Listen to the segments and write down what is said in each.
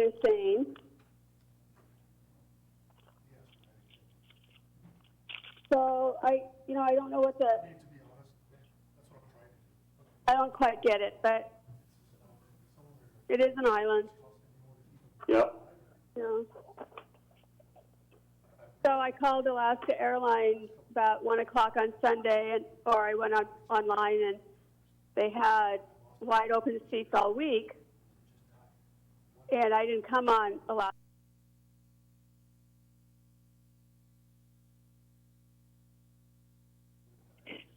is saying. So I don't know what I don't quite get it, but it is an island. Yep. Yeah. So I called Alaska Airlines about 1 o'clock on Sunday, or I went online, and they had wide open seats all week, and I didn't come on Alaska.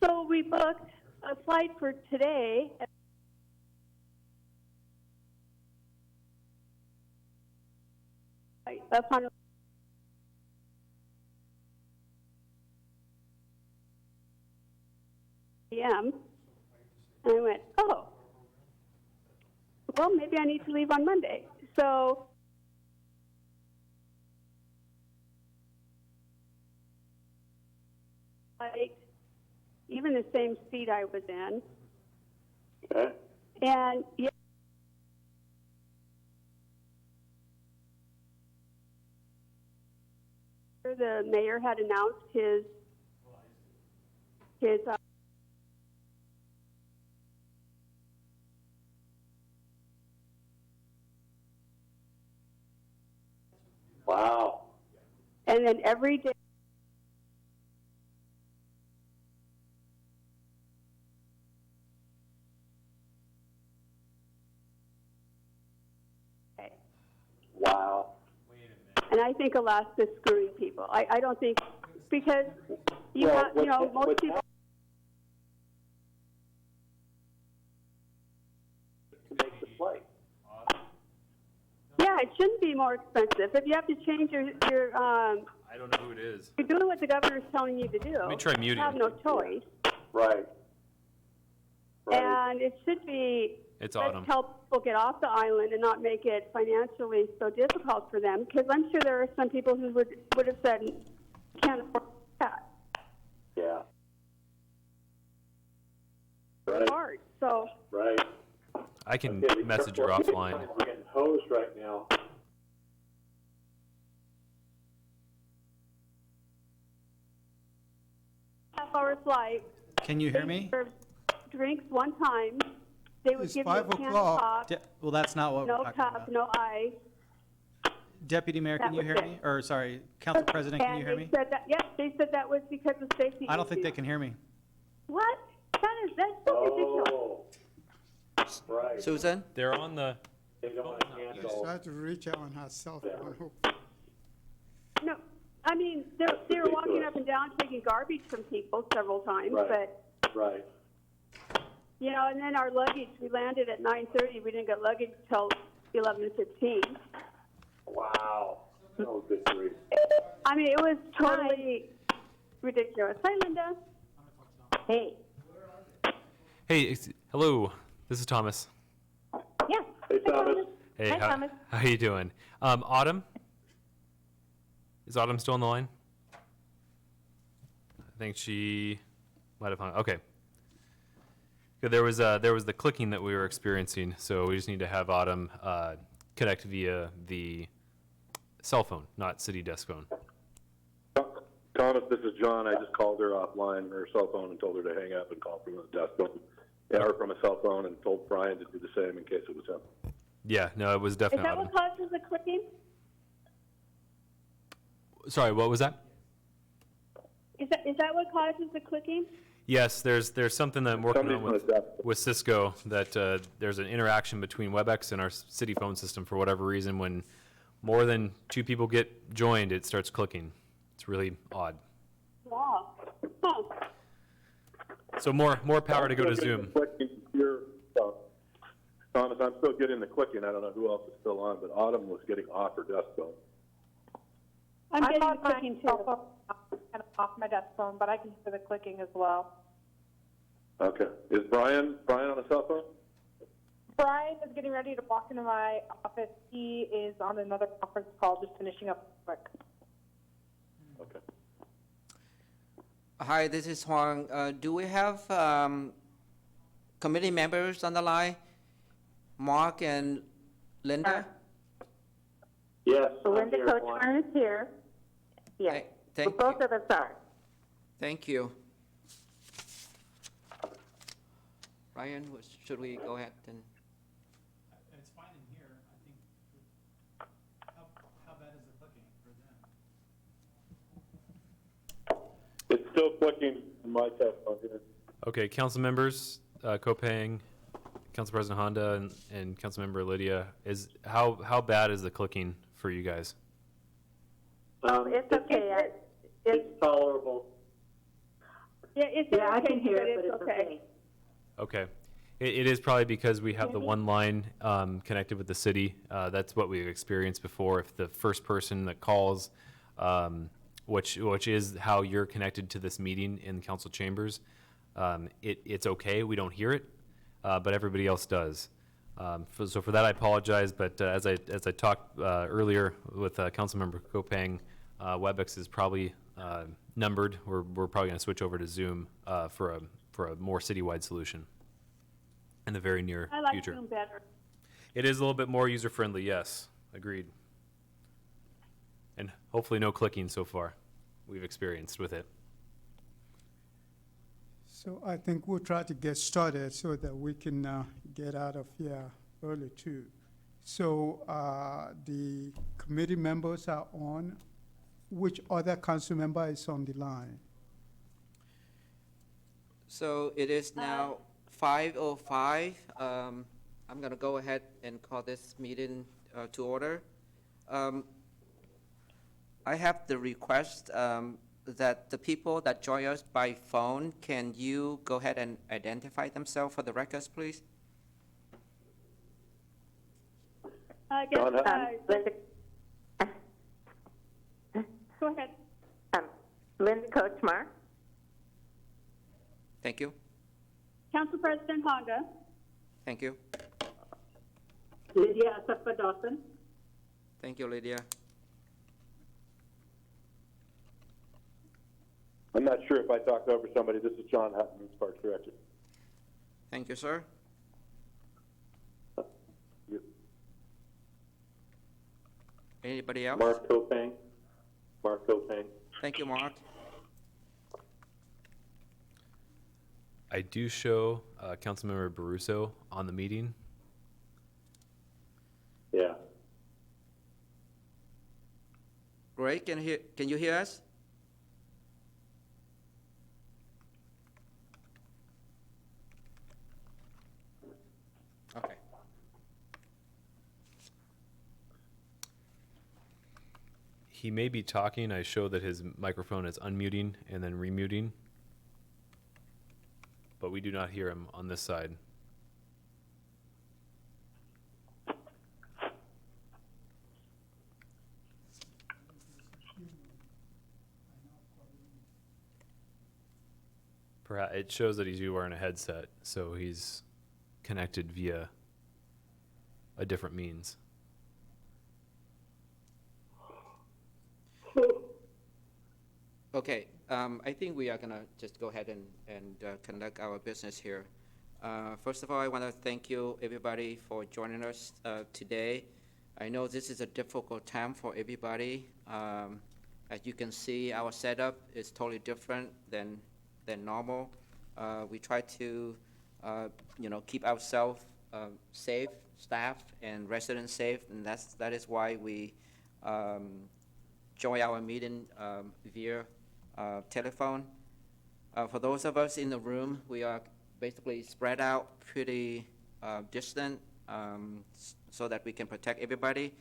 So we booked a flight for today. Up on p.m. And I went, oh, well, maybe I need to leave on Monday. So like even the same seat I was in. Okay. And yeah, the mayor had announced his Wow. and then every day. Wow. And I think Alaska's screwing people. I don't think, because most people. To make the flight. Yeah, it shouldn't be more expensive. If you have to change your I don't know who it is. you're doing what the governor's telling you to do. Let me try muting. You have no choice. Right. Right. And it should be, It's let's autumn. help people get off the island and not make it financially so difficult for them. Because I'm sure there are some people who would have said, can't afford that. Yeah. It's Right. hard. So Right. I can Okay, be message her careful. offline. We're getting hosed right now. half-hour flight. Can you hear me? Served drinks one time. They would It's give you 5 a can of o'clock. pop, Well, that's not what we're no talking cup, about. no ice. Deputy Mayor, That can you was hear it. me? Or, sorry, Council President, can you hear me? And they said that, yes, they said that was because of safety. I don't think they issues. can hear me. What? That's so ridiculous. Oh. Right. Susan? They're on the. They don't want to She cancel. tried to reach out on her cell phone. No, I mean, they were walking ridiculous. up and down taking garbage from people several times, Right. but, Right. and then our luggage, we landed at 9:30. We didn't get luggage till 11:15. Wow. Oh, good grief. I mean, it was totally ridiculous. Hi, Linda. Hey. Hey, hello. This is Thomas. Yes. Hey, Thomas. Hey, Hi, Thomas. how you doing? Autumn? Is Autumn still on the line? I think she might have hung. Okay. Good, there was the clicking that we were experiencing, so we just need to have Autumn connect via the cell phone, not city desk phone. Thomas, this is John. I just called her offline, her cell phone, and told her to hang up and call from a desk phone, or from a cell phone, and told Brian to do the same in case it was him. Yeah, no, it was Is definitely that Autumn. what causes the clicking? Sorry, what was that? Is that what causes the clicking? Yes, there's something that I'm working on Somebody's on a desk. with Cisco that there's an interaction between WebEx and our city phone system for whatever reason. When more than 2 people get joined, it starts clicking. It's really odd. Wow. Huh. So more power to go to Zoom. Thomas, I'm still getting the clicking. I don't know who else is still on, but Autumn was getting off her desk phone. I'm getting on the my clicking cell too. phone, kind of off my desk phone, but I can hear the clicking as well. Okay. Is Brian on a cell phone? Brian is getting ready to walk into my office. He is on another conference call, just finishing up quick. Okay. Hi, this is Huang. Do we have committee members on the line? Mark and Linda? Yes, I'm Linda here, Juan. Kochmar is here. Yes, Thank both you. of us are. Thank you. Ryan, should we go ahead and? It's fine in here, I think. How bad is the clicking for them? It's still clicking in my test phone here. Okay, council members, Kopang, Council President Honda, and Councilmember Lydia, how bad is the clicking for you guys? It's okay. It's tolerable. Yeah, it's Yeah, I okay, can hear it, but it's okay. okay. Okay. It is probably because we have the one line connected with the city. That's what we've experienced before. If the first person that calls, which is how you're connected to this meeting in council chambers, it's okay. We don't hear it, but everybody else does. So for that, I apologize. But as I talked earlier with Councilmember Kopang, WebEx is probably numbered. We're probably going to switch over to Zoom for a more citywide solution in the very near I like future. Zoom better. It is a little bit more user friendly. Yes, agreed. And hopefully no clicking so far we've experienced with it. So I think we'll try to get started so that we can get out of here early too. So the committee members are on. Which other council member is on the line? So it is now 5:05. I'm going to go ahead and call this meeting to order. I have the request that the people that join us by phone, can you go ahead and identify themselves for the records, please? I guess, John, Linda, go ahead. Linda Kochmar. Thank you. Council President Honda. Thank you. Lydia Asapa Dawson. Thank you, Lydia. I'm not sure if I talked over somebody. This is John Hutton, Parks Director. Thank you, sir. Anybody else? Mark Kopang. Mark Kopang. Thank you, Mark. I do show Councilmember Baruso on the meeting. Yeah. Great. Can you hear us? Okay. He may be talking. I show that his microphone is unmuting and then remuting, but we do not hear him on this side. Perhaps it shows that he's wearing a headset, so he's connected via a different means. Okay, I think we are gonna just go ahead and conduct our business here. First of all, I want to thank you, everybody, for joining us today. I know this is a difficult time for everybody. As you can see, our setup is totally different than normal. We try to, keep ourselves safe, staff and residents safe, and that is why we join our meeting via telephone. For those of us in the room, we are basically spread out pretty distant so that we can protect everybody.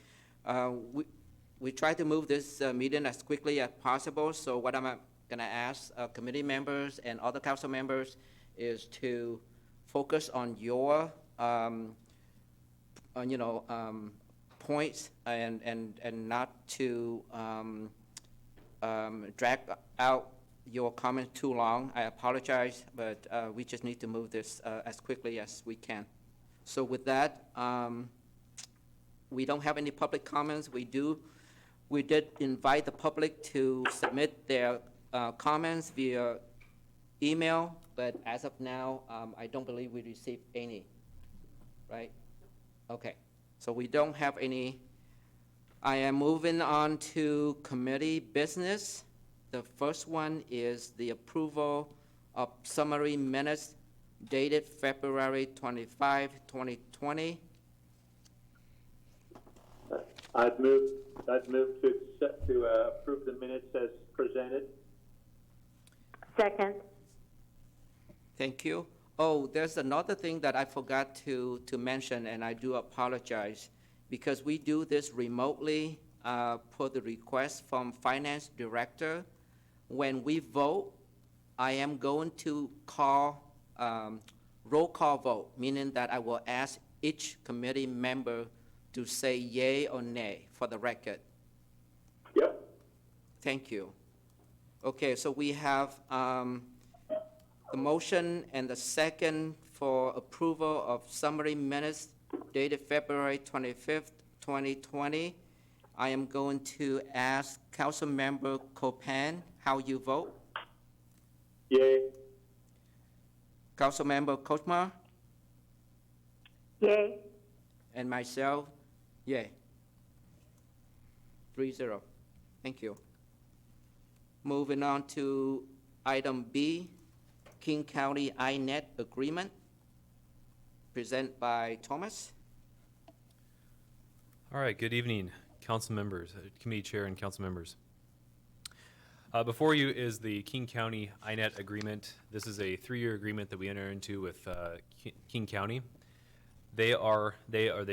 We try to move this meeting as quickly as possible, so what I'm going to ask committee members and other council members is to focus on your points and not to drag out your comment too long. I apologize, but we just need to move this as quickly as we can. So with that, we don't have any public comments. We did invite the public to submit their comments via email, but as of now, I don't believe we received any, right? Okay, so we don't have any I am moving on to committee business. The first one is the approval of summary minutes dated February 25, 2020. I'd move to approve the minutes as presented. Second. Thank you. Oh, there's another thing that I forgot to mention, and I do apologize. Because we do this remotely per the request from Finance Director, when we vote, I am going to call roll call vote, meaning that I will ask each committee member to say yay or nay for the record. Yep. Thank you. Okay, so we have the motion and the second for approval of summary minutes dated February 25th, 2020. I am going to ask Councilmember Copan how you vote. Yay. Councilmember Kochmar Yay. and myself, yay. 3-0. Thank you. Moving on to item B, King County INET agreement, presented by Thomas. All right, good evening, council members, committee chair and council members. Before you is the King County INET agreement. This is a 3-year agreement that we enter into with King County. They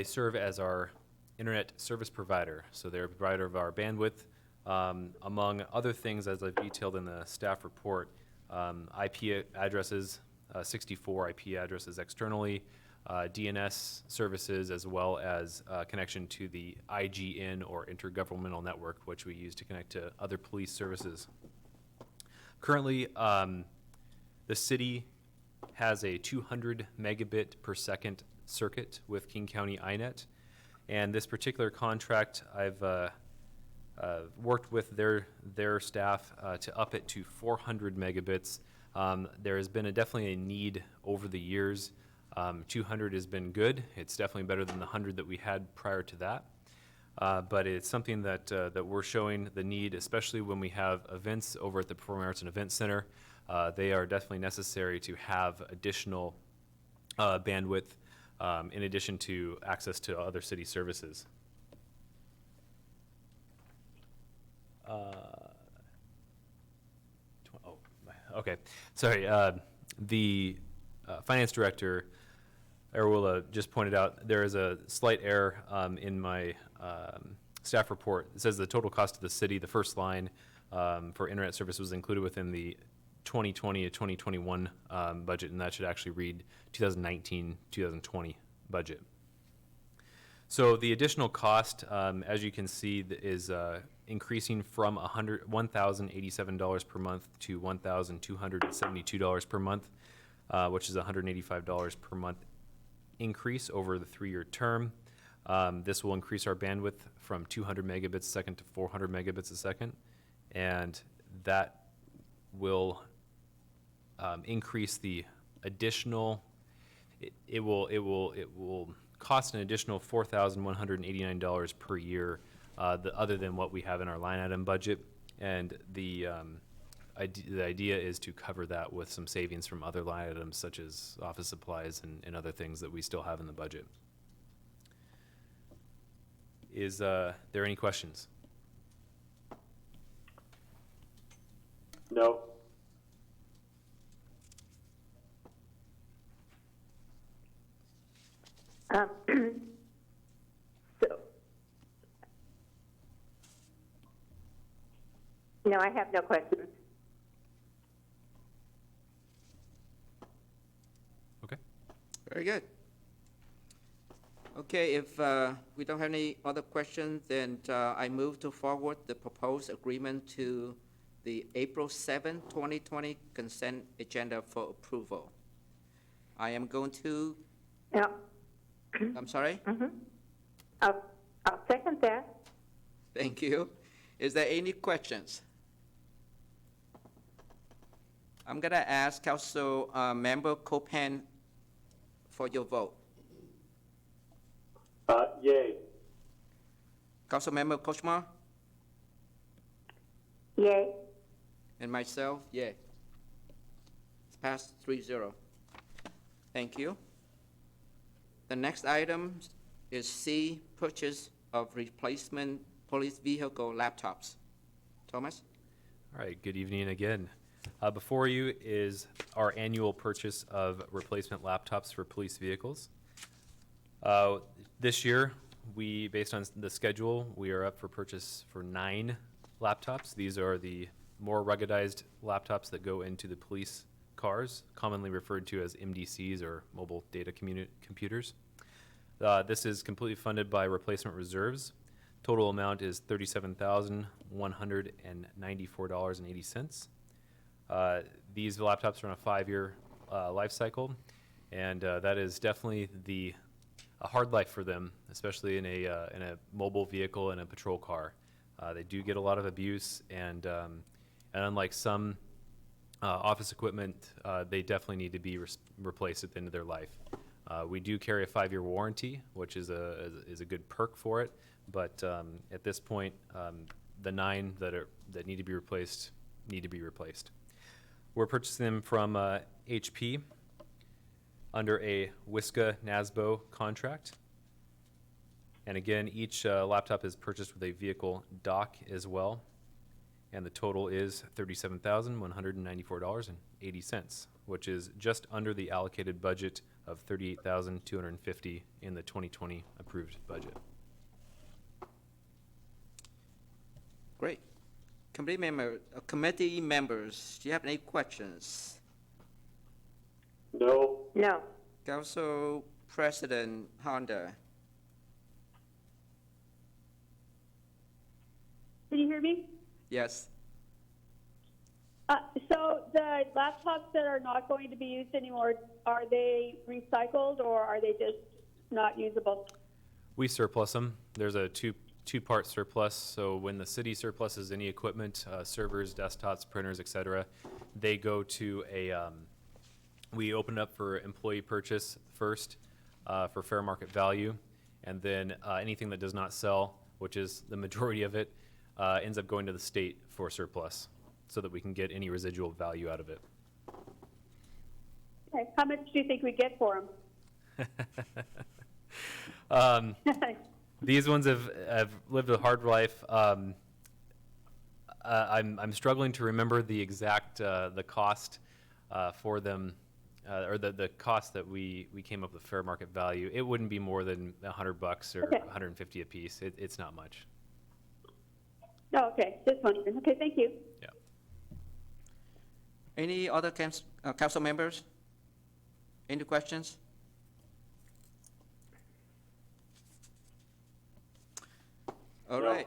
serve as our internet service provider. So they're a provider of our bandwidth, among other things, as I've detailed in the staff report, IP addresses, 64 IP addresses externally, DNS services, as well as connection to the IGN or Intergovernmental Network, which we use to connect to other police services. Currently, the city has a 200 megabit per second circuit with King County INET, and this particular contract, I've worked with their staff to up it to 400 megabits. There has been definitely a need over the years. 200 has been good. It's definitely better than the 100 that we had prior to that. But it's something that we're showing the need, especially when we have events over at the Performing Arts and Event Center. They are definitely necessary to have additional bandwidth in addition to access to other city services. Okay, sorry. The finance director, Arula, just pointed out there is a slight error in my staff report. It says the total cost of the city, the first line for internet service was included within the 2020 to 2021 budget, and that should actually read 2019-2020 budget. So the additional cost, as you can see, is increasing from $1,087 per month to $1,272 per month, which is $185 per month increase over the 3-year term. This will increase our bandwidth from 200 megabits a second to 400 megabits a second, and that will increase the additional. It will cost an additional $4,189 per year, other than what we have in our line item budget, and the idea is to cover that with some savings from other line items such as office supplies and other things that we still have in the budget. Is there any questions? No. No, I have no questions. Okay. Very good. Okay, if we don't have any other questions, then I move to forward the proposed agreement to the April 7, 2020 consent agenda for approval. I am going to, No. I'm sorry? I'll second that. Thank you. Is there any questions? I'm going to ask Council Member Copan for your vote. Yay. Councilmember Kochmar, Yay. and myself, yay. It's passed 3-0. Thank you. The next item is C, purchase of replacement police vehicle laptops. Thomas? All right, good evening again. Before you is our annual purchase of replacement laptops for police vehicles. This year, based on the schedule, we are up for purchase for 9 laptops. These are the more ruggedized laptops that go into the police cars, commonly referred to as MDCs or mobile data computers. This is completely funded by replacement reserves. Total amount is $37,194.80. These laptops are on a 5-year life cycle, and that is definitely a hard life for them, especially in a mobile vehicle and a patrol car. They do get a lot of abuse, and unlike some office equipment, they definitely need to be replaced at the end of their life. We do carry a 5-year warranty, which is a good perk for it, but at this point, the 9 that need to be replaced need to be replaced. We're purchasing them from HP under a WSCA NASBO contract. And again, each laptop is purchased with a vehicle dock as well. And the total is $37,194.80, which is just under the allocated budget of $38,250 in the 2020 approved budget. Great. Committee members, do you have any questions? No. No. Council President Honda. Can you hear me? Yes. So the laptops that are not going to be used anymore, are they recycled or are they just not usable? We surplus them. There's a two-part surplus. So when the city surpluses any equipment, servers, desktops, printers, etc., they go to we open it up for employee purchase first for fair market value, and then anything that does not sell, which is the majority of it, ends up going to the state for surplus so that we can get any residual value out of it. Okay. How much do you think we get for Um, them? These ones have lived a hard life. I'm struggling to remember the exact the cost for them, or the cost that we came up with fair market value. It wouldn't be more than $100 or Okay. $150 a piece. It's not much. No, okay. Just wondering. Okay, thank you. Yeah. Any other council members? Any questions? All right.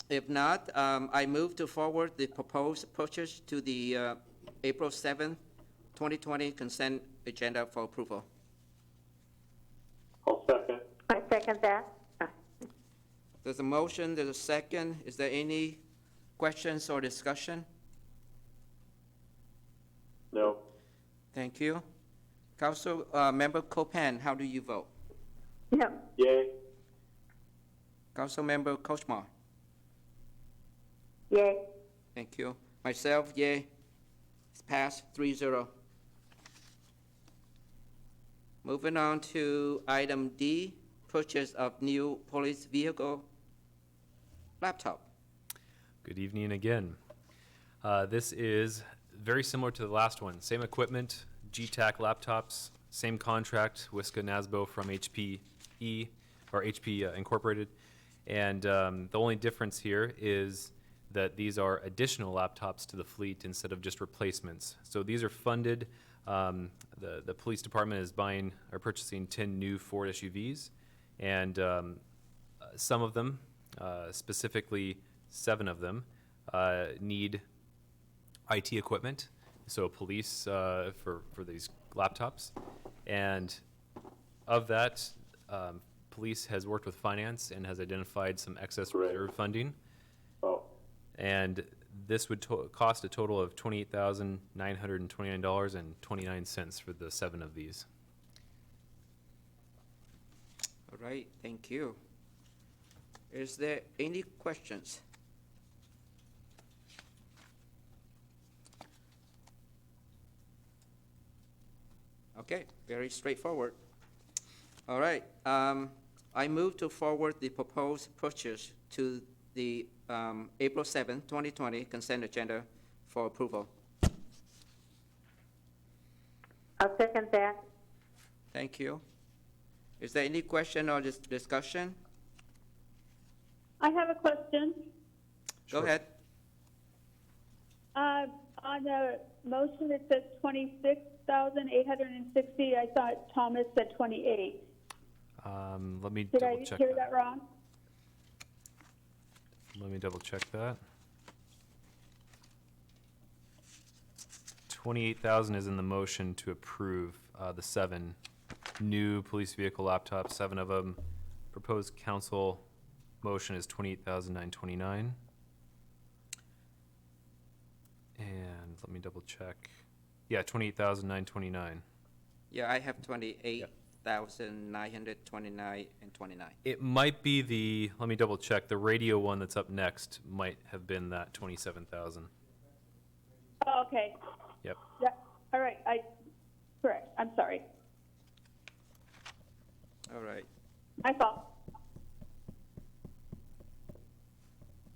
If not, I move to forward the proposed purchase to the April 7th, 2020 consent agenda for approval. I'll second. I second that. There's a motion, there's a second. Is there any questions or discussion? No. Thank you. Council Member Copan, how do you vote? No. Yay. Council Member Kochmar? Yay. Thank you. Myself, yay. It's passed 3-0. Moving on to item D, purchase of new police vehicle laptop. Good evening again. This is very similar to the last one. Same equipment, GTAC laptops, same contract, WSCA NASBO from HPE or HP Incorporated. And the only difference here is that these are additional laptops to the fleet instead of just replacements. So these are funded. The police department is purchasing 10 new Ford SUVs, and some of them, specifically 7 of them, need IT equipment. So police for these laptops, and of that, police has worked with finance and has identified some excess reserve funding. Oh. And this would cost a total of $28,929.29 for the 7 of these. All right, thank you. Is there any questions? Okay, very straightforward. All right, I move to forward the proposed purchase to the April 7, 2020 consent agenda for approval. I'll second that. Thank you. Is there any question or discussion? I have a question. Go Sure. ahead. On the motion, it says 26,860. I thought Thomas said 28. Let me Did I double check hear that. that wrong? Let me double check that. 28,000 is in the motion to approve the 7 new police vehicle laptops, 7 of them. Proposed council motion is 28,929. And let me double check. Yeah, 28,929. Yeah, I have 28,929 and 29. It might be the, let me double check, the radio one that's up next might have been that 27,000. Oh, okay. Yep. Yeah. All right. Correct. I'm sorry. All right. My fault.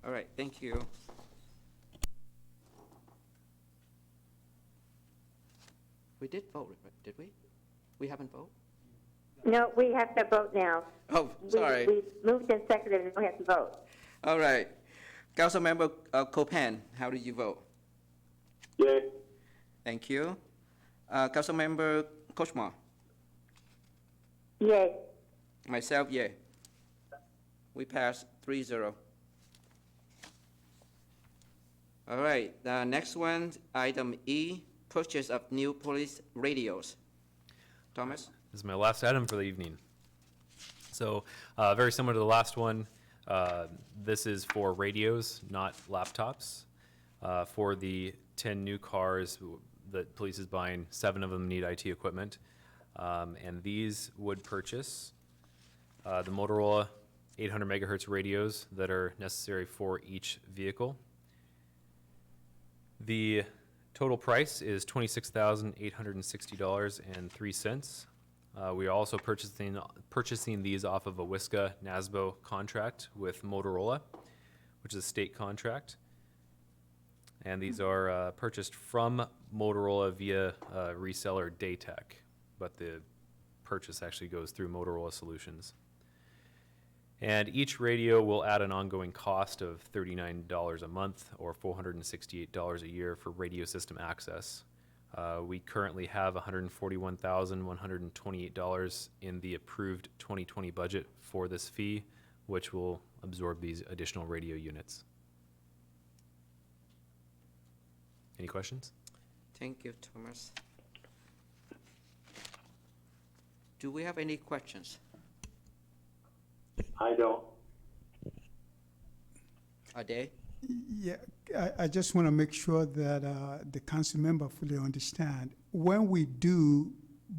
All right, thank you. We did vote, did we? We haven't voted? No, we have to vote now. Oh, sorry. We moved and seconded, and we have to vote. All right. Councilmember Copan, how did you vote? Yay. Thank you. Councilmember Kochmar? Yay. Myself, yay. We passed 3-0. All right, the next one, item E, purchase of new police radios. Thomas? This is my last item for the evening. So, very similar to the last one, this is for radios, not laptops. For the 10 new cars that police is buying, 7 of them need IT equipment. And these would purchase the Motorola 800 megahertz radios that are necessary for each vehicle. The total price is $26,860.03. We are also purchasing these off of a WISCA NASBO contract with Motorola, which is a state contract. And these are purchased from Motorola via reseller Daytech, but the purchase actually goes through Motorola Solutions. And each radio will add an ongoing cost of $39 a month or $468 a year for radio system access. We currently have $141,128 in the approved 2020 budget for this fee, which will absorb these additional radio units. Any questions? Thank you, Thomas. Do we have any questions? I don't. Ade? Yeah, I just want to make sure that the council member fully understand. When we do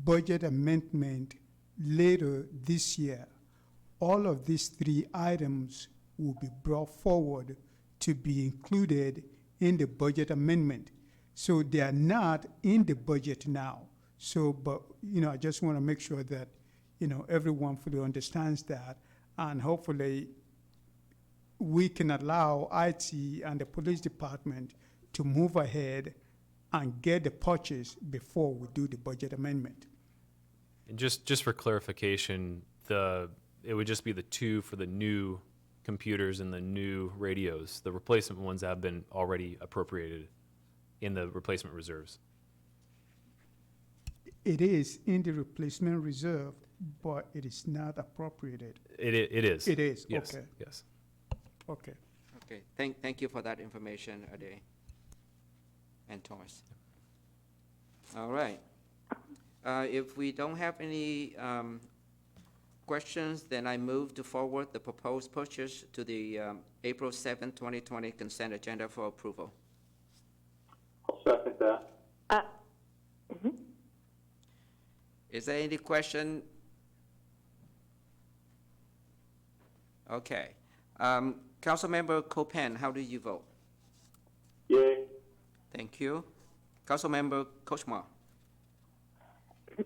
budget amendment later this year, all of these 3 items will be brought forward to be included in the budget amendment. So they are not in the budget now. So, but, I just want to make sure that, everyone fully understands that. And hopefully, we can allow IT and the police department to move ahead and get the purchase before we do the budget amendment. And just for clarification, it would just be the 2 for the new computers and the new radios. The replacement ones have been already appropriated in the replacement reserves. It is in the replacement reserve, but it is not appropriated. It is. It is, Yes. okay. Yes. Okay. Okay, thank you for that information, Ade and Thomas. All right. If we don't have any questions, then I move to forward the proposed purchase to the April 7, 2020 consent agenda for approval. I'll second that. Is there any question? Okay. Councilmember Copan, how do you vote? Yay. Thank you. Councilmember Kochmar?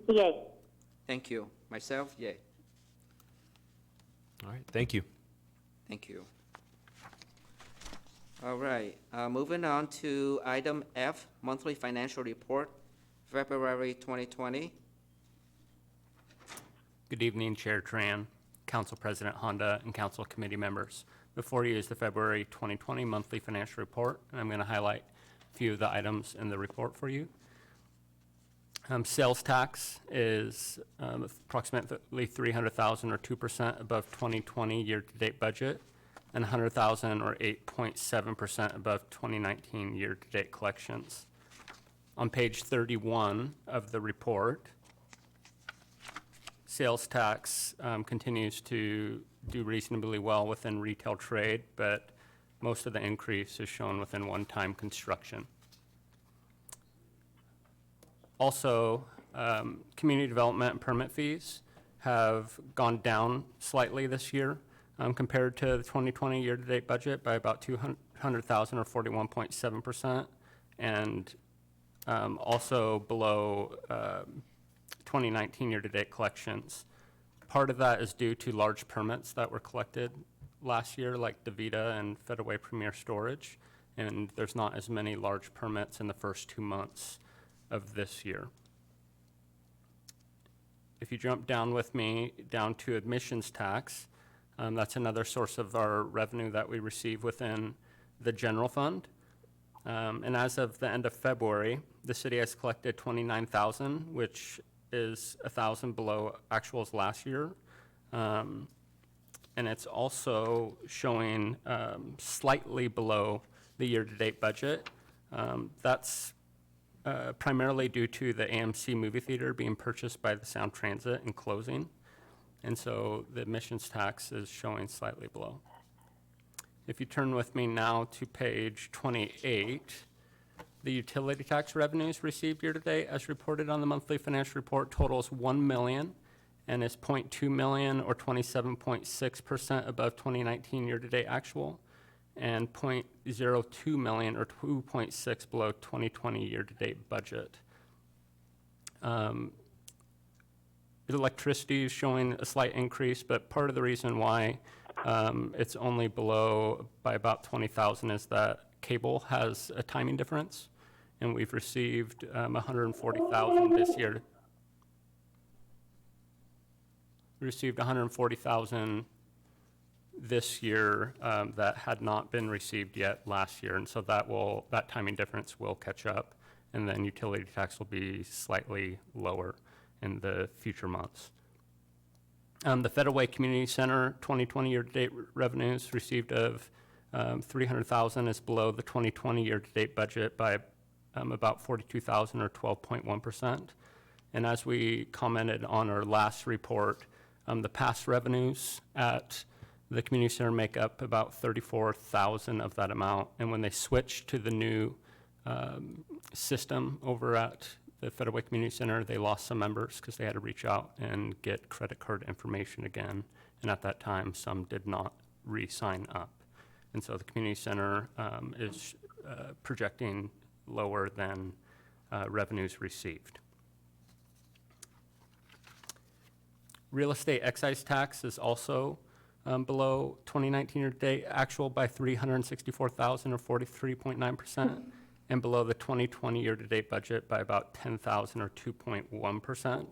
Yay. Thank you. Myself, yay. All right, thank you. Thank you. All right, moving on to item F, monthly financial report, February 2020. Good evening, Chair Tran, Council President Honda, and Council Committee members. Before you is the February 2020 monthly financial report, and I'm going to highlight a few of the items in the report for you. Sales tax is approximately $300,000 or 2% above 2020 year-to-date budget, and $100,000 or 8.7% above 2019 year-to-date collections. On page 31 of the report, sales tax continues to do reasonably well within retail trade, but most of the increase is shown within one-time construction. Also, community development and permit fees have gone down slightly this year compared to the 2020 year-to-date budget by about $200,000 or 41.7%, and also below 2019 year-to-date collections. Part of that is due to large permits that were collected last year, like DaVita and Fedaway Premier Storage, and there's not as many large permits in the first 2 months of this year. If you jump down with me down to admissions tax, that's another source of our revenue that we receive within the general fund. And as of the end of February, the city has collected $29,000, which is $1,000 below actuals last year. And it's also showing slightly below the year-to-date budget. That's primarily due to the AMC movie theater being purchased by the Sound Transit and closing. And so the admissions tax is showing slightly below. If you turn with me now to page 28, the utility tax revenues received year-to-date as reported on the monthly financial report totals $1 million and is $0.2 million or 27.6% above 2019 year-to-date actual, and $0.02 million or 2.6 below 2020 year-to-date budget. Electricity is showing a slight increase, but part of the reason why it's only below by about 20,000 is that cable has a timing difference, and we've received 140,000 this year. We received 140,000 this year that had not been received yet last year, and so that timing difference will catch up, and then utility tax will be slightly lower in the future months. The Fedaway Community Center 2020 year-to-date revenues received of $300,000 is below the 2020 year-to-date budget by about $42,000 or 12.1%. And as we commented on our last report, the past revenues at the community center make up about $34,000 of that amount. And when they switched to the new system over at the Fedaway Community Center, they lost some members because they had to reach out and get credit card information again. And at that time, some did not re-sign up. And so the community center is projecting lower than revenues received. Real estate excise tax is also below 2019 year-to-date actual by $364,000 or 43.9%, and below the 2020 year-to-date budget by about $10,000 or 2.1%.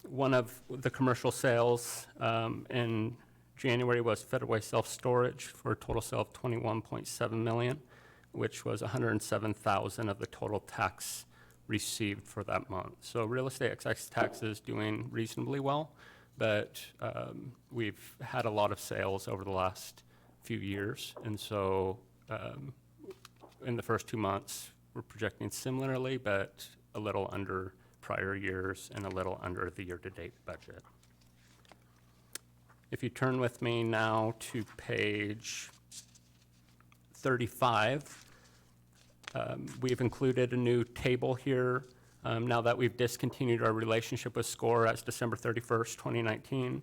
One of the commercial sales in January was Fedaway Self-Storage for a total sale of $21.7 million, which was $107,000 of the total tax received for that month. So real estate excise tax is doing reasonably well, but we've had a lot of sales over the last few years, and so in the first 2 months, we're projecting similarly, but a little under prior years and a little under the year-to-date budget. If you turn with me now to page 35, we've included a new table here now that we've discontinued our relationship with SCORE as December 31st, 2019.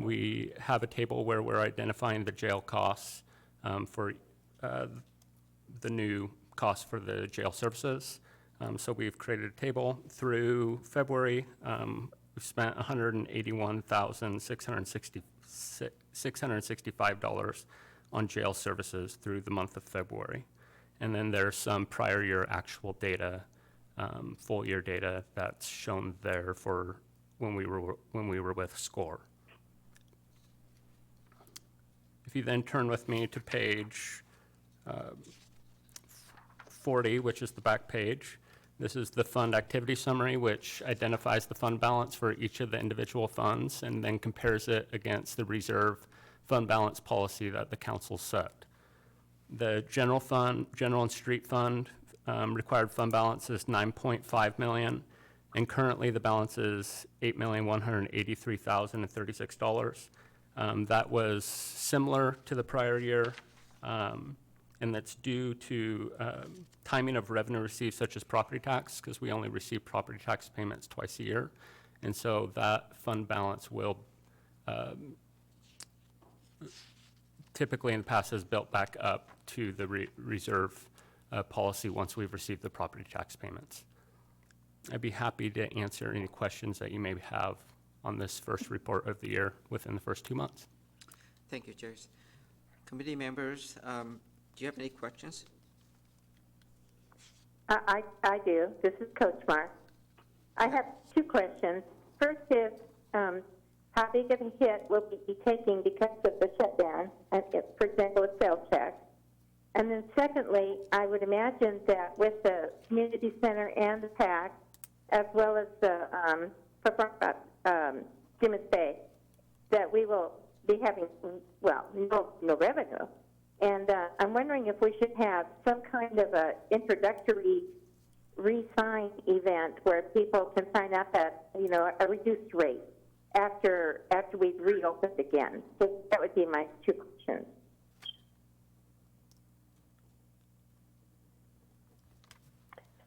We have a table where we're identifying the jail costs for the new costs for the jail services. So we've created a table through February. We've spent $181,665 on jail services through the month of February. And then there's some prior year actual data, full year data that's shown there for when we were with SCORE. If you then turn with me to page 40, which is the back page, this is the fund activity summary, which identifies the fund balance for each of the individual funds and then compares it against the reserve fund balance policy that the council set. The general fund, general and street fund required fund balance is $9.5 million, and currently the balance is $8,183,036. That was similar to the prior year, and that's due to timing of revenue received, such as property tax, because we only receive property tax payments twice a year. And so that fund balance will typically in the past has built back up to the reserve policy once we've received the property tax payments. I'd be happy to answer any questions that you may have on this first report of the year within the first 2 months. Thank you, Jace. Committee members, do you have any questions? I do. This is Coach Mark. I have two questions. First is, how big of a hit will we be taking because of the shutdown, for example, with sales tax? And then secondly, I would imagine that with the community center and the tax, as well as the Jimmins Bay, that we will be having, well, no revenue. And I'm wondering if we should have some kind of a introductory re-sign event where people can sign up at, a reduced rate after we've reopened again. So that would be my two questions.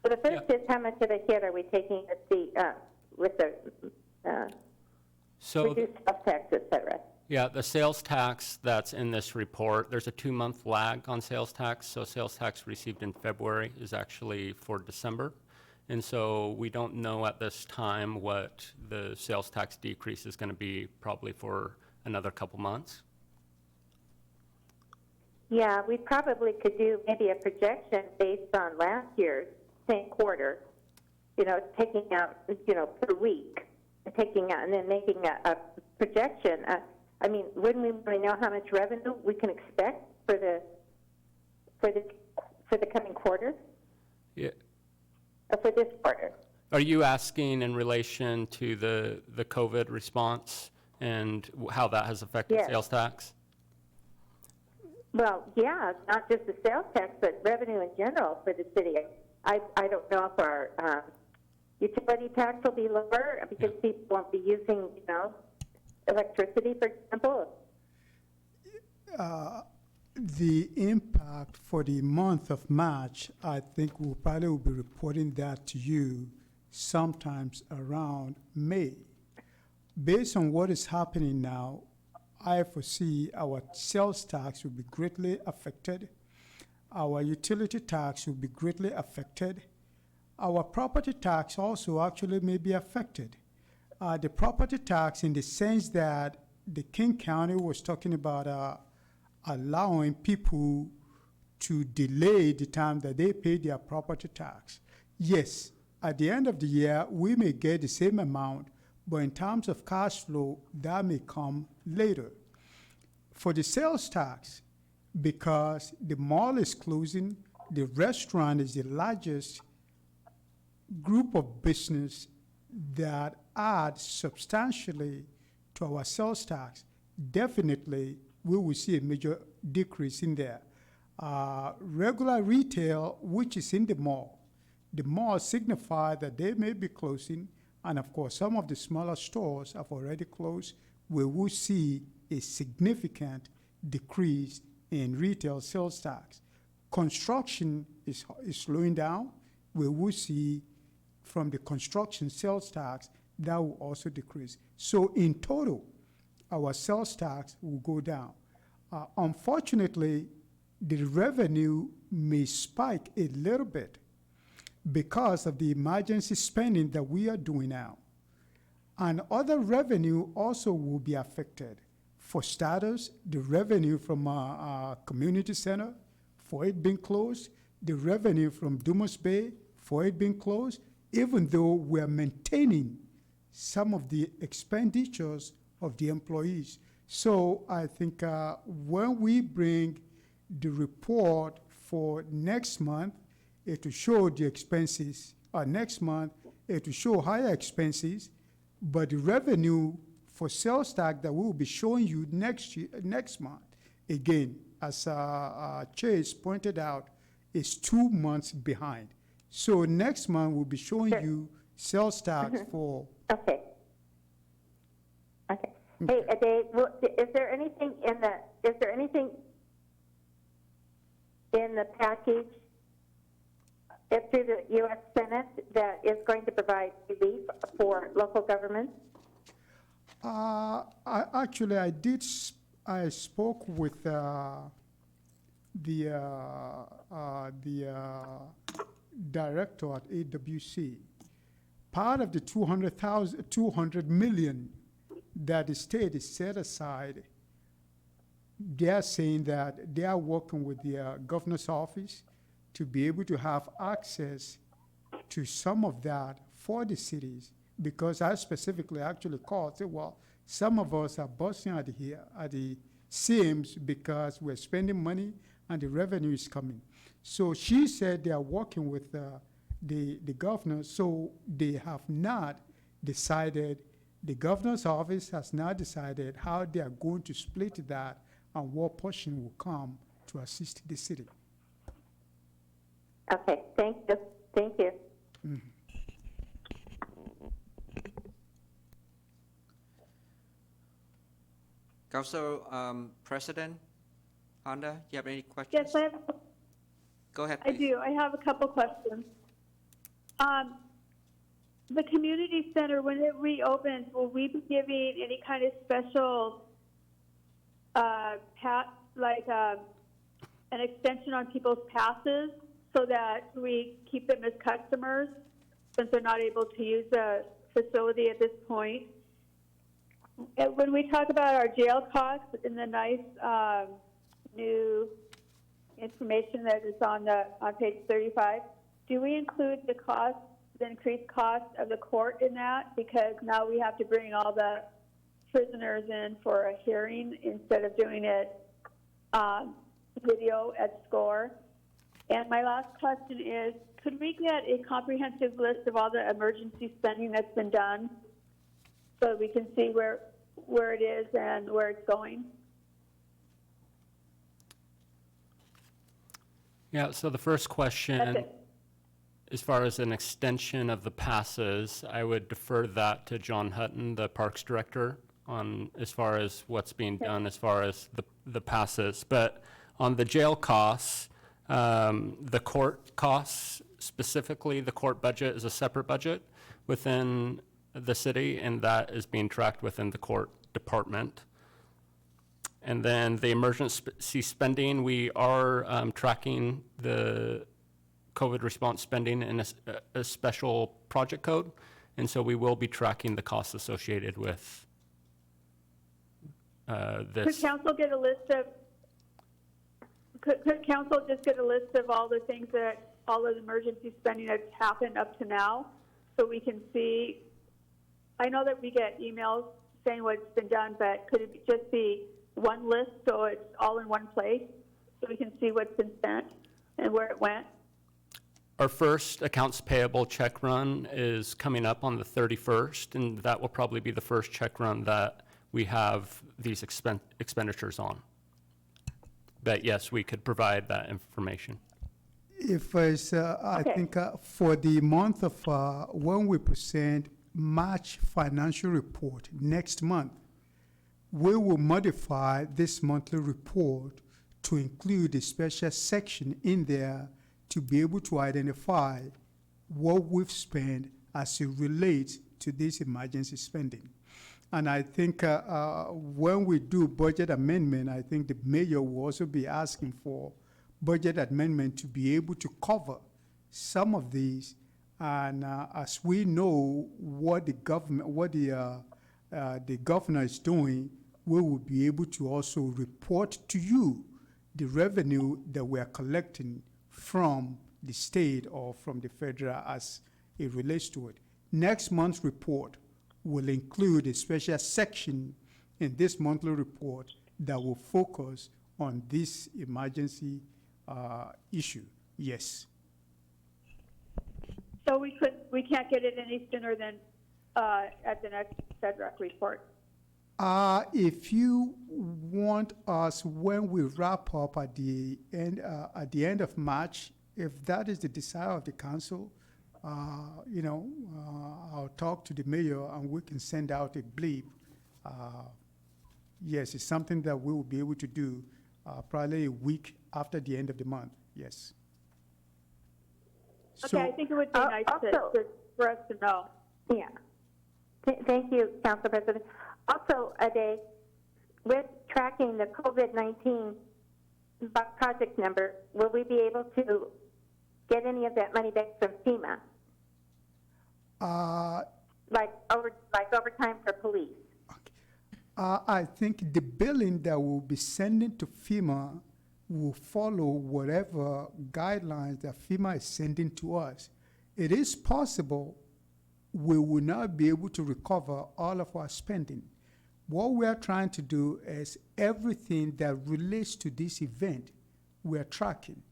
So the first is, how much of a hit are we taking with the reduced sales tax, et cetera? Yeah, the sales tax that's in this report, there's a 2-month lag on sales tax. So sales tax received in February is actually for December. And so we don't know at this time what the sales tax decrease is going to be, probably for another couple months. Yeah, we probably could do maybe a projection based on last year's same quarter, taking out, per week, and then making a projection. Wouldn't we want to know how much revenue we can expect for the coming quarter? Yeah. Or for this quarter? Are you asking in relation to the COVID response and how that has affected Yes. sales tax? Well, yeah, not just the sales tax, but revenue in general for the city. I don't know if our utility tax will be lower because people won't be using, electricity, for example. The impact for the month of March, I think we'll probably be reporting that to you sometimes around May. Based on what is happening now, I foresee our sales tax will be greatly affected. Our utility tax will be greatly affected. Our property tax also actually may be affected. The property tax, in the sense that the King County was talking about allowing people to delay the time that they pay their property tax. Yes, at the end of the year, we may get the same amount, but in terms of cash flow, that may come later. For the sales tax, because the mall is closing, the restaurant is the largest group of business that add substantially to our sales tax, definitely we will see a major decrease in there. Regular retail, which is in the mall signify that they may be closing, and of course some of the smaller stores have already closed. We will see a significant decrease in retail sales tax. Construction is slowing down. We will see from the construction sales tax that will also decrease. So in total, our sales tax will go down. Unfortunately, the revenue may spike a little bit because of the emergency spending that we are doing now. And other revenue also will be affected. For starters, the revenue from our community center, for it being closed, the revenue from Dumas Bay, for it being closed, even though we're maintaining some of the expenditures of the employees. So I think when we bring the report for next month, it will show the expenses. Next month, it will show higher expenses, but the revenue for sales tax that we will be showing you next month, again, as Chase pointed out, is 2 months behind. So next month, we'll be showing you sales tax for. Okay. Okay. Hey, Dave, is there anything in the package through the U.S. Senate that is going to provide relief for local governments? I spoke with the director at AWC. Part of the 200 million that the state is set aside, they are saying that they are working with the governor's office to be able to have access to some of that for the cities, because I specifically actually called, said, well, some of us are busting at the seams because we're spending money and the revenue is coming. So she said they are working with the governor, so they have not decided, the governor's office has not decided how they are going to split that and what portion will come to assist the city. Okay, thank you. Thank you. Mm-hmm. Council President Honda, do you have any questions? Yes, Go ahead, I please. do. I have a couple questions. The community center, when it reopens, will we be giving any kind of special, an extension on people's passes so that we keep them as customers since they're not able to use the facility at this point? And when we talk about our jail costs in the nice new information that is on page 35, do we include the cost, the increased cost of the court in that? Because now we have to bring all the prisoners in for a hearing instead of doing it video at SCORE. And my last question is, could we get a comprehensive list of all the emergency spending that's been done so that we can see where it is and where it's going? Yeah, so the first question, That's it. as far as an extension of the passes, I would defer that to John Hutton, the Parks Director, on as far as what's being done as far as the passes. But on the jail costs, the court costs, specifically the court budget is a separate budget within the city, and that is being tracked within the court department. And then the emergency spending, we are tracking the COVID response spending in a special project code, and so we will be tracking the costs associated with this. Could council get a list of? Could council just get a list of all the things that all of the emergency spending that's happened up to now, so we can see? I know that we get emails saying what's been done, but could it just be one list so it's all in one place, so we can see what's been spent and where it went? Our first accounts payable check run is coming up on the 31st, and that will probably be the first check run that we have these expenditures on. But yes, we could provide that information. If it's, I think for the month of, when we present March financial report next month, we will modify this monthly report to include a special section in there to be able to identify what we've spent as it relates to this emergency spending. And I think when we do budget amendment, I think the mayor will also be asking for budget amendment to be able to cover some of these. And as we know what the government, what the governor is doing, we will be able to also report to you the revenue that we are collecting from the state or from the federal as it relates to it. Next month's report will include a special section in this monthly report that will focus on this emergency issue. Yes. So we can't get it any sooner than at the next FedRec report. If you want us, when we wrap up at the end of March, if that is the desire of the council, I'll talk to the mayor and we can send out a blip. Yes, it's something that we will be able to do probably a week after the end of the month. Yes. Okay, I think it would be nice for us to know. Yeah. Thank you, Council President. Also, Ade, with tracking the COVID-19 project number, will we be able to get any of that money back from FEMA? Like overtime for police? I think the billing that we'll be sending to FEMA will follow whatever guidelines that FEMA is sending to us. It is possible we will not be able to recover all of our spending. What we are trying to do is everything that relates to this event, we are tracking.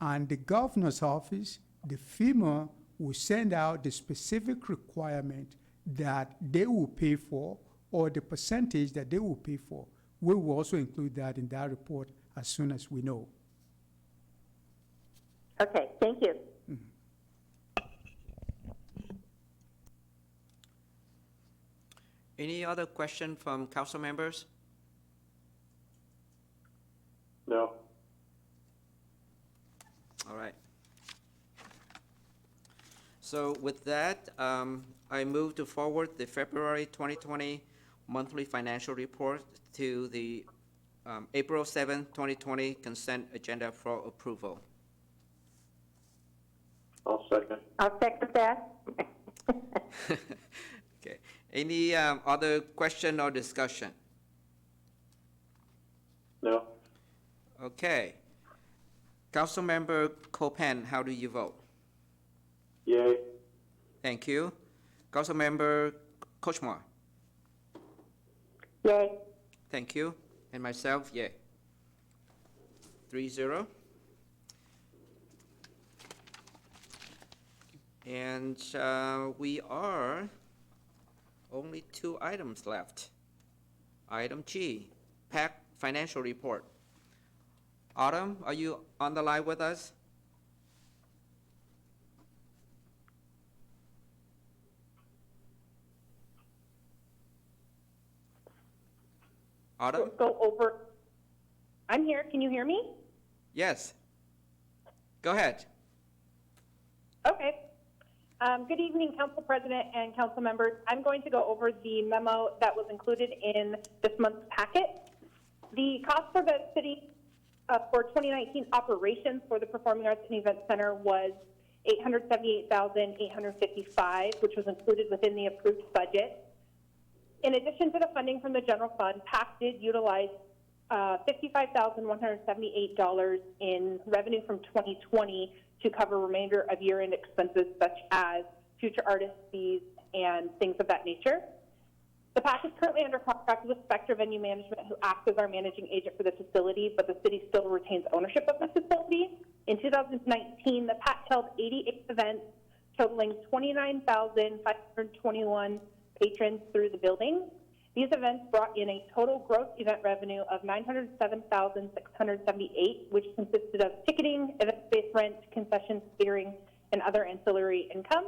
And the governor's office, the FEMA, will send out the specific requirement that they will pay for or the percentage that they will pay for. We will also include that in that report as soon as we know. Okay, thank you. Any other question from council members? No. All right. So with that, I move to forward the February 2020 monthly financial report to the April 7, 2020 consent agenda for approval. I'll second. I'll second that. Okay. Any other question or discussion? No. Okay. Councilmember Copan, how do you vote? Yay. Thank you. Councilmember Kochmar? Yay. Thank you. And myself, yay. 3-0. And we are only 2 items left. Item G, PAC financial report. Autumn, are you on the line with us? Autumn? Go over. I'm here. Can you hear me? Yes. Go ahead. Okay. Good evening, Council President and Council members. I'm going to go over the memo that was included in this month's packet. The cost for the city for 2019 operations for the Performing Arts and Event Center was $878,855, which was included within the approved budget. In addition to the funding from the general fund, PAC did utilize $55,178 in revenue from 2020 to cover remainder of year-end expenses such as future artist fees and things of that nature. The PAC is currently under contract with Spectra Venue Management, who acts as our managing agent for the facility, but the city still retains ownership of the facility. In 2019, the PAC held 88 events totaling 29,521 patrons through the building. These events brought in a total gross event revenue of $907,678, which consisted of ticketing, event-based rent, concessions, catering, and other ancillary income.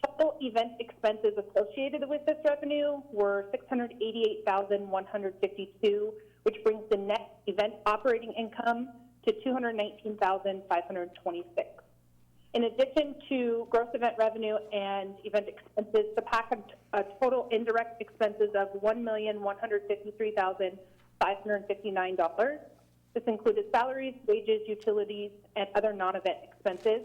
Total event expenses associated with this revenue were $688,152, which brings the net event operating income to $219,526. In addition to gross event revenue and event expenses, the PAC had total indirect expenses of $1,153,559. This included salaries, wages, utilities, and other non-event expenses.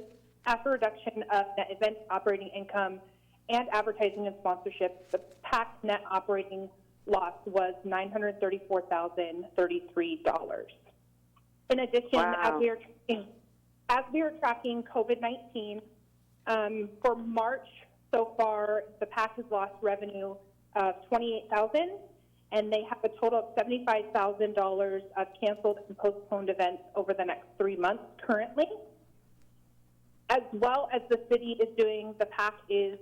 After reduction of net event operating income and advertising and sponsorship, the PAC net operating loss was $934,033. In addition, Wow. as we are tracking COVID-19, for March so far, the PAC has lost revenue of $28,000, and they have a total of $75,000 of canceled and postponed events over the next 3 months currently. As well as the city is doing, the PAC is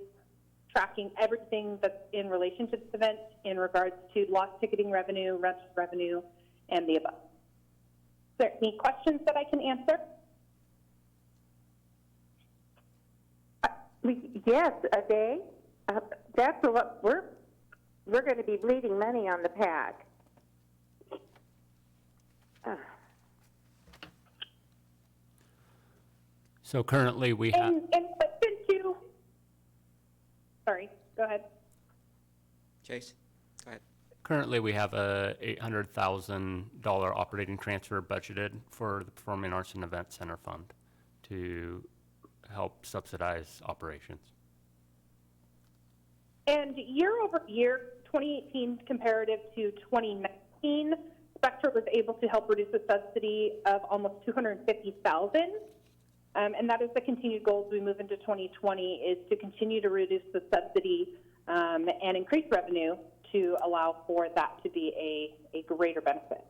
tracking everything that's in relation to this event in regards to lost ticketing revenue, rental revenue, and the above. Is there any questions that I can answer? Yes, a day. That's what we're going to be bleeding money on the PAC. So currently we have, And question two, sorry, go ahead. Chase, go ahead. currently we have a $800,000 operating transfer budgeted for the Performing Arts and Event Center Fund to help subsidize operations. And year over year, 2018 comparative to 2019, Spectra was able to help reduce the subsidy of almost $250,000. And that is the continued goal as we move into 2020, is to continue to reduce the subsidy and increase revenue to allow for that to be a greater benefit.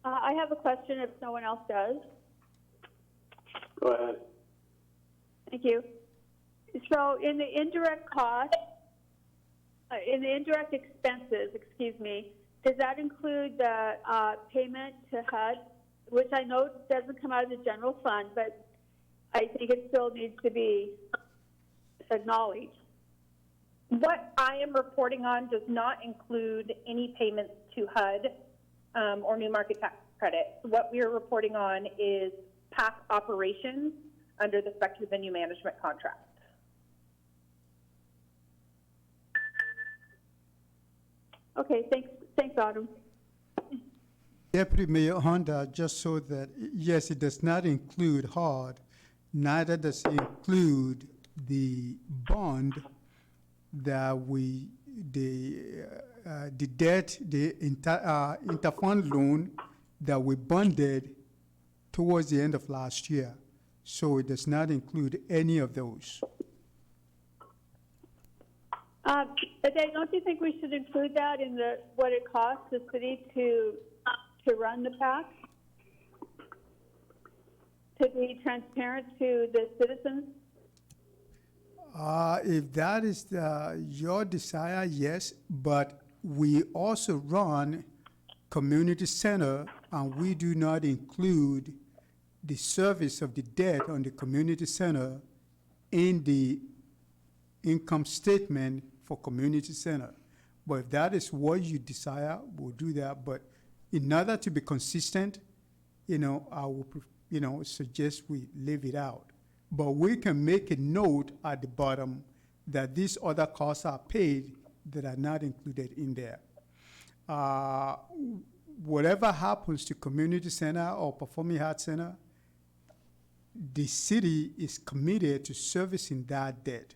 I have a question if no one else does. Go ahead. Thank you. So in the indirect cost, in the indirect expenses, excuse me, does that include the payment to HUD, which I know doesn't come out of the general fund, but I think it still needs to be acknowledged? What I am reporting on does not include any payments to HUD or New Market Tax Credit. What we are reporting on is PAC operations under the Spectra Venue Management contract. Okay, thanks, Autumn. Deputy Mayor Honda, just so that, yes, it does not include HUD, neither does it include the bond that the debt, the interfund loan that we bonded towards the end of last year. So it does not include any of those. Ade, don't you think we should include that in what it costs the city to run the PAC? To be transparent to the citizens? If that is your desire, yes, but we also run community center, and we do not include the service of the debt on the community center in the income statement for community center. But if that is what you desire, we'll do that. But in order to be consistent, I would, suggest we leave it out. But we can make a note at the bottom that these other costs are paid that are not included in there. Whatever happens to community center or performing arts center, the city is committed to servicing that debt.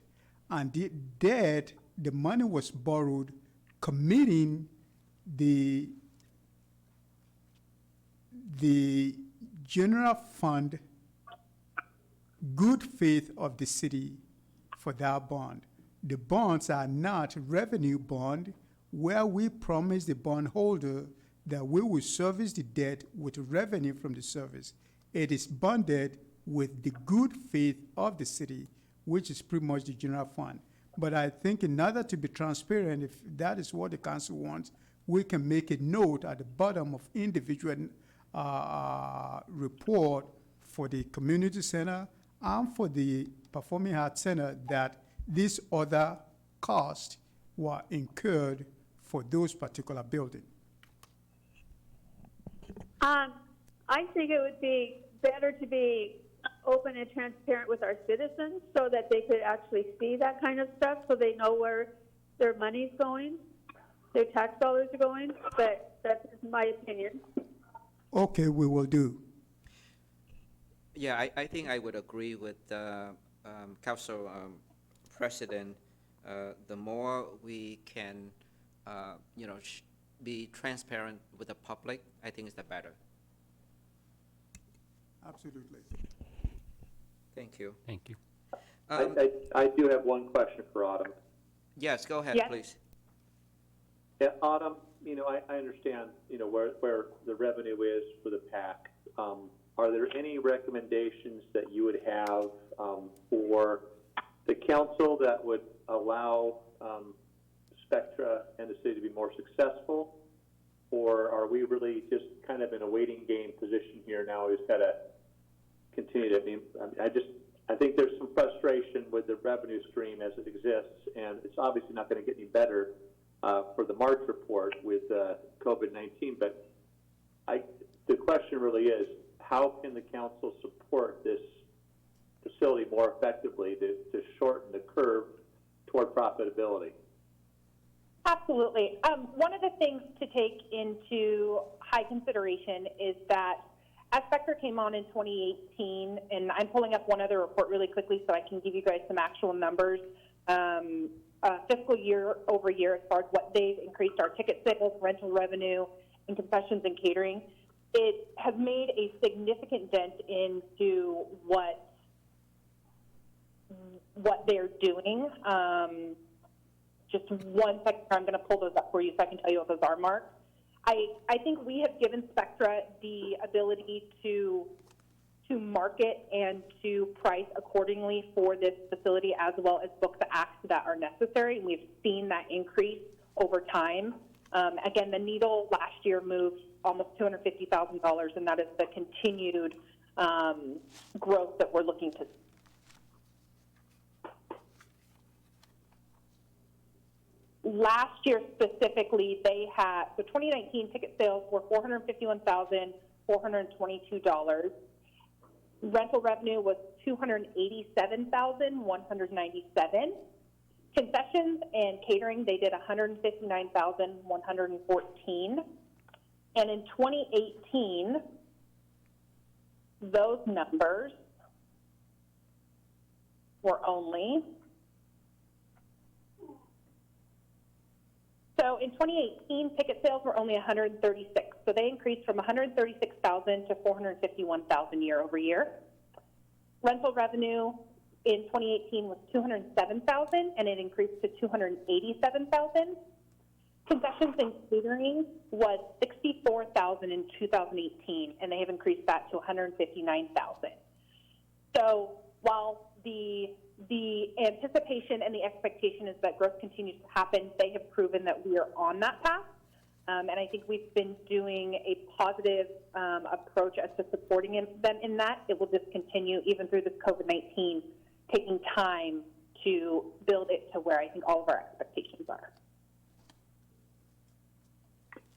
And the debt, the money was borrowed, committing the general fund good faith of the city for that bond. The bonds are not revenue bond where we promise the bondholder that we will service the debt with revenue from the service. It is bonded with the good faith of the city, which is pretty much the general fund. But I think in order to be transparent, if that is what the council wants, we can make a note at the bottom of individual report for the community center and for the performing arts center that these other costs were incurred for those particular buildings. I think it would be better to be open and transparent with our citizens so that they could actually see that kind of stuff, so they know where their money's going, their tax dollars are going, but that's just my opinion. Okay, we will do. Yeah, I think I would agree with Council President. The more we can, be transparent with the public, I think is the better. Absolutely. Thank you. Thank you. I do have one question for Autumn. Yes, go ahead, Yes. please. Yeah, Autumn, I understand, where the revenue is for the PAC. Are there any recommendations that you would have for the council that would allow Spectra and the city to be more successful? Or are we really just kind of in a waiting game position here now? We've got to continue to, I think there's some frustration with the revenue stream as it exists, and it's obviously not going to get any better for the March report with COVID-19. But the question really is, how can the council support this facility more effectively to shorten the curve toward profitability? Absolutely. One of the things to take into high consideration is that as Spectra came on in 2018, and I'm pulling up one other report really quickly so I can give you guys some actual numbers, fiscal year over year as far as what they've increased our ticket sales, rental revenue, and concessions and catering. It has made a significant dent into what they're doing. Just one second, I'm going to pull those up for you so I can tell you what those are, Mark. I think we have given Spectra the ability to market and to price accordingly for this facility, as well as book the acts that are necessary. And we've seen that increase over time. Again, the needle last year moved almost $250,000, and that is the continued growth that we're looking to. Last year specifically, they had, so 2019 ticket sales were $451,422. Rental revenue was $287,197. Concessions and catering, they did $159,114. And in 2018, those numbers were only, so in 2018, ticket sales were only 136. So they increased from 136,000 to 451,000 year over year. Rental revenue in 2018 was 207,000, and it increased to 287,000. Concessions and catering was 64,000 in 2018, and they have increased that to 159,000. So while the anticipation and the expectation is that growth continues to happen, they have proven that we are on that path. And I think we've been doing a positive approach as to supporting them in that. It will just continue even through this COVID-19, taking time to build it to where I think all of our expectations are.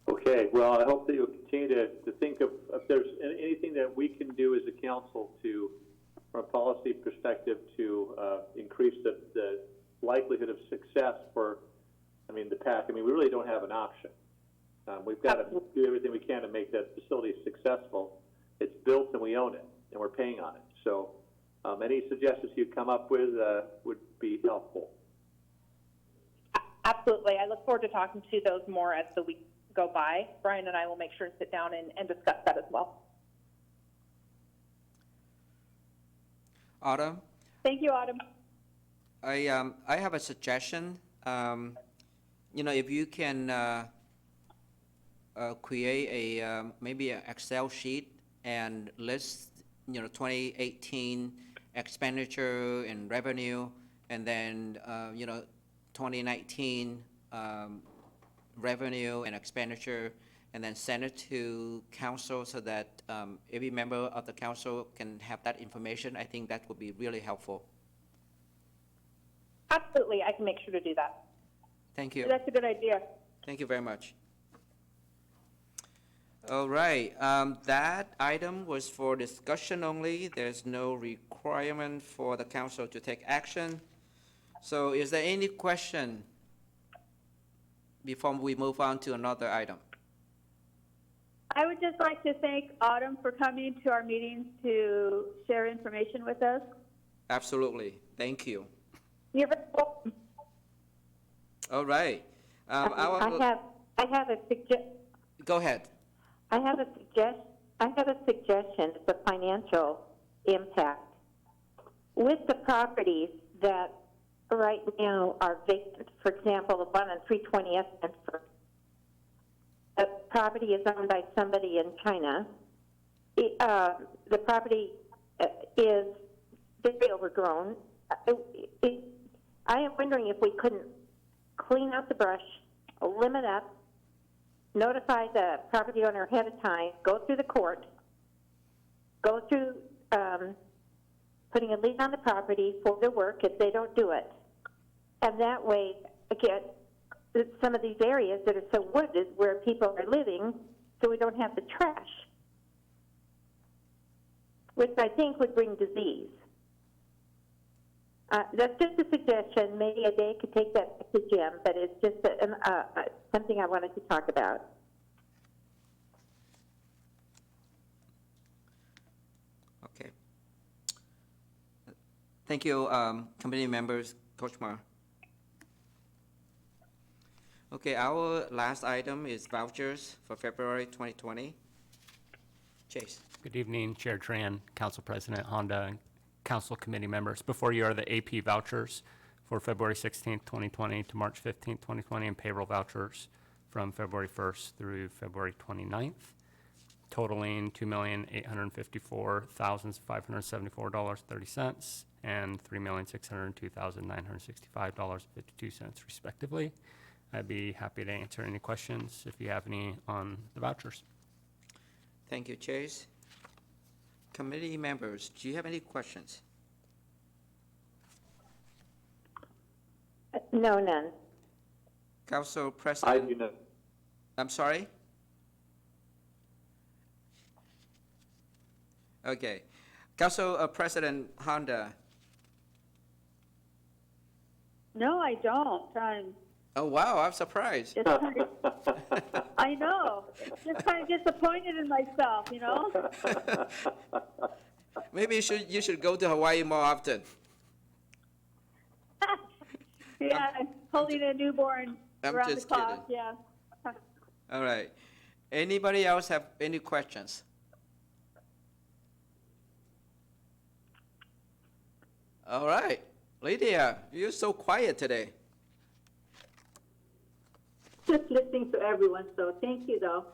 Okay, well, I hope that you'll continue to think of if there's anything that we can do as a council to, from a policy perspective, to increase the likelihood of success for, the PAC. We really don't have an option. We've got to do everything we can to make that facility successful. It's built and we own it, and we're paying on it. So any suggestions you come up with would be helpful. Absolutely. I look forward to talking to those more as the weeks go by. Brian and I will make sure to sit down and discuss that as well. Autumn? Thank you, Autumn. I have a suggestion. If you can create maybe an Excel sheet and list 2018 expenditure and revenue, and then 2019 revenue and expenditure, and then send it to council so that every member of the council can have that information. I think that would be really helpful. Absolutely. I can make sure to do that. Thank you. That's a good idea. Thank you very much. All right, that item was for discussion only. There's no requirement for the council to take action. So is there any question before we move on to another item? I would just like to thank Autumn for coming to our meetings to share information with us. Absolutely, thank you. You're very welcome. All right. I have a Go ahead. I have a suggestion. It's a financial impact. With the properties that right now are vacant, for example, the one on 320 Espenford, the property is owned by somebody in China. The property is very overgrown. I am wondering if we couldn't clean out the brush, limit up, notify the property owner ahead of time, go through the court, go through putting a lien on the property for the work if they don't do it. And that way, again, some of these areas that are so wooded where people are living, so we don't have the trash, which I think would bring disease. That's just a suggestion. Maybe a day could take that back to Jim, but it's just something I wanted to talk about. Okay. Thank you, committee members. Coach Mar. Okay, our last item is vouchers for February 2020. Chase. Good evening, Chair Tran, Council President Honda, and Council Committee members. Before you are the AP vouchers for February 16th, 2020 to March 15th, 2020, and payroll vouchers from February 1st through February 29th, totaling $2,854,574.30 and $3,602,965.52 respectively. I'd be happy to answer any questions if you have any on the vouchers. Thank you, Chase. Committee members, do you have any questions? No, none. Council I President. do not. I'm sorry? Okay. Council President Honda. No, I don't. Oh, wow, I'm surprised. Just kind of, I know. Just kind of disappointed in myself, you know? Maybe you should go to Hawaii more often. Yeah, I'm holding a newborn I'm around the just clock, kidding. yeah. All right. Anybody else have any questions? All right. Lydia, you're so quiet today. Just listening to everyone, so thank you, though.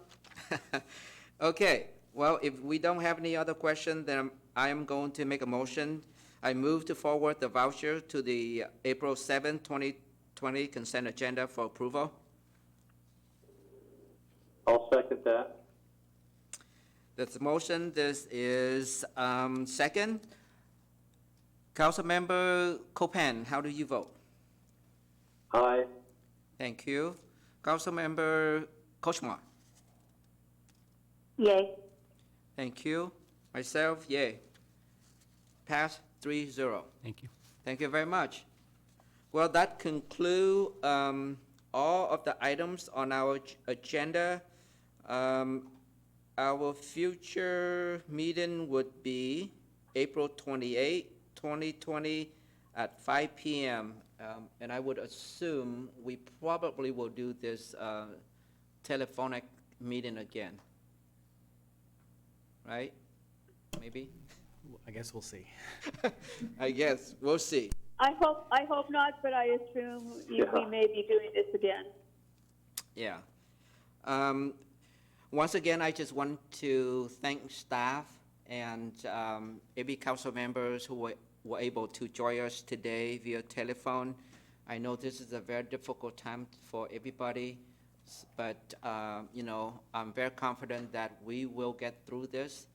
Okay. Well, if we don't have any other questions, then I am going to make a motion. I move to forward the voucher to the April 7, 2020 consent agenda for approval. I'll second that. That's the motion. This is second. Councilmember Copan, how do you vote? Aye. Thank you. Councilmember Kochmar. Yay. Thank you. Myself, yay. Pass 3-0. Thank you. Thank you very much. Well, that concludes all of the items on our agenda. Our future meeting would be April 28, 2020 at 5 p.m. And I would assume we probably will do this telephonic meeting again. Right? Maybe? I guess we'll see. I guess. We'll see. I hope not, but I assume we may be doing this again. Yeah. Once again, I just want to thank staff and every council members who were able to join us today via telephone. I know this is a very difficult time for everybody, but you know, I'm very confident that we will get through this.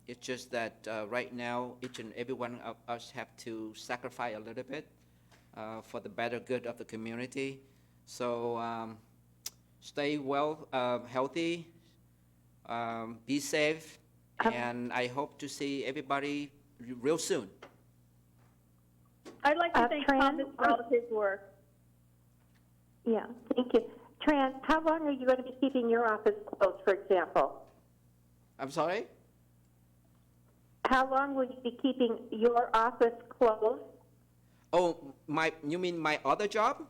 It's just that right now, each and every one of us have to sacrifice a little bit for the better good of the community. So stay well, healthy, Be safe, and I hope to see everybody real soon. I'd like to thank Tran, Thomas for all of his work. Yeah, thank you. Tran, how long are you going to be keeping your office closed, for example? I'm sorry? How long will you be keeping your office closed? Oh, you mean my other job?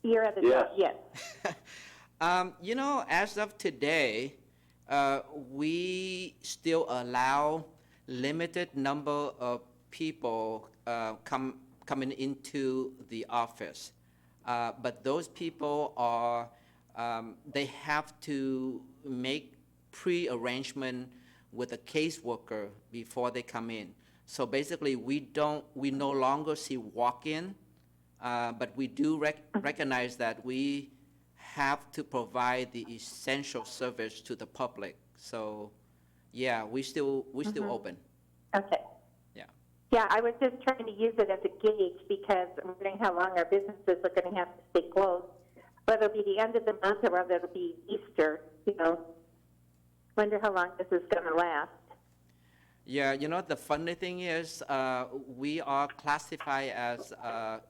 Your other Yes. job, yes. You know, as of today, we still allow limited number of people coming into the office. But those people are, they have to make pre-arrangement with a caseworker before they come in. So basically, we no longer see walk-in, but we do recognize that we have to provide the essential service to the public. So, yeah, we still open. Okay. Yeah. Yeah, I was just trying to use it as a gauge because I'm wondering how long our businesses are going to have to stay closed. Whether it'll be the end of the month or whether it'll be Easter, you know. Wonder how long this is going to last. Yeah, you know, the funny thing is, we are classified as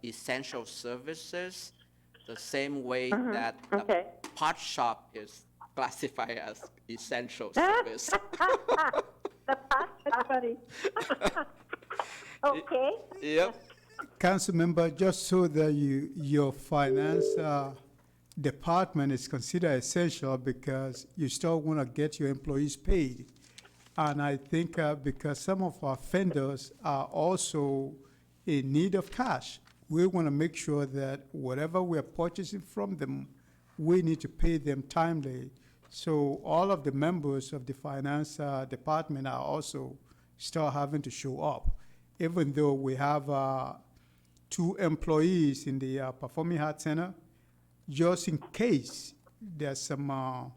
essential services the same way that Okay. a pot shop is classified as essential service. The pot shop. Funny. Okay. Yep. Council member, just so that your finance department is considered essential because you still want to get your employees paid. And I think because some of our vendors are also in need of cash, we want to make sure that whatever we're purchasing from them, we need to pay them timely. So all of the members of the finance department are also still having to show up, even though we have 2 employees in the Performing Arts Center, just in case there's some